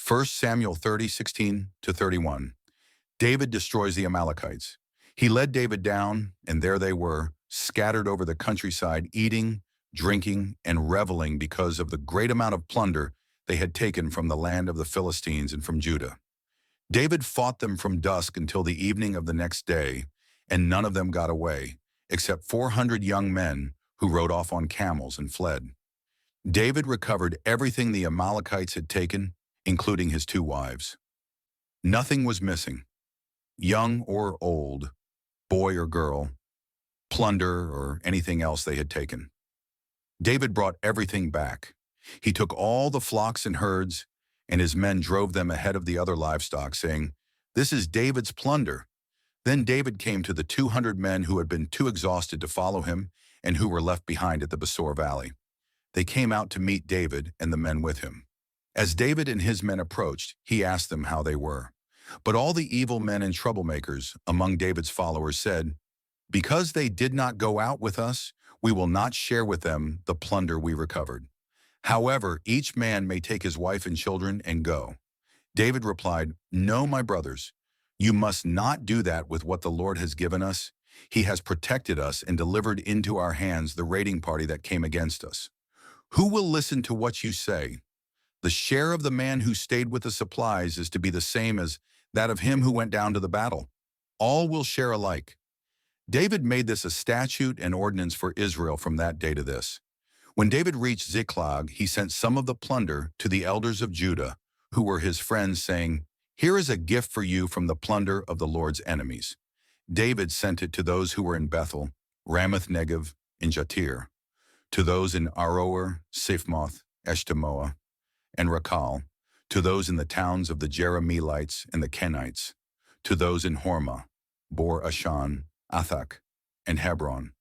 1 Samuel 30:16-31. David destroys the Amalekites. He led David down, and there they were, scattered over the countryside, eating, drinking, and reveling because of the great amount of plunder they had taken from the land of the Philistines and from Judah. David fought them from dusk until the evening of the next day, and none of them got away, except 400 young men who rode off on camels and fled. David recovered everything the Amalekites had taken, including his 2 wives. Nothing was missing, young or old, boy or girl, plunder or anything else they had taken. David brought everything back. He took all the flocks and herds, and his men drove them ahead of the other livestock, saying, "This is David's plunder." Then David came to the 200 men who had been too exhausted to follow him and who were left behind at the Besor Valley. They came out to meet David and the men with him. As David and his men approached, he asked them how they were. But all the evil men and troublemakers among David's followers said, "Because they did not go out with us, we will not share with them the plunder we recovered. However, each man may take his wife and children and go." David replied, "No, my brothers, you must not do that with what the Lord has given us. He has protected us and delivered into our hands the raiding party that came against us. Who will listen to what you say? The share of the man who stayed with the supplies is to be the same as that of him who went down to the battle. All will share alike." David made this a statute and ordinance for Israel from that day to this. When David reached Ziklag, he sent some of the plunder to the elders of Judah, who were his friends, saying, "Here is a gift for you from the plunder of the Lord's enemies." David sent it to those who were in Bethel, Ramoth Negev, and Jatir, to those in Aroer, Siphmoth, Eshtemoa, and Rakal, to those in the towns of the Jerahmeelites and the Kenites, to those in Hormah, Bor Ashan, Athak, and Hebron,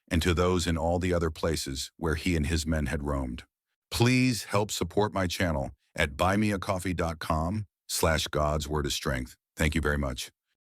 and to those in all the other places where he and his men had roamed. Please help support my channel at buymeacoffee.com/God's Word of Strength. Thank you very much.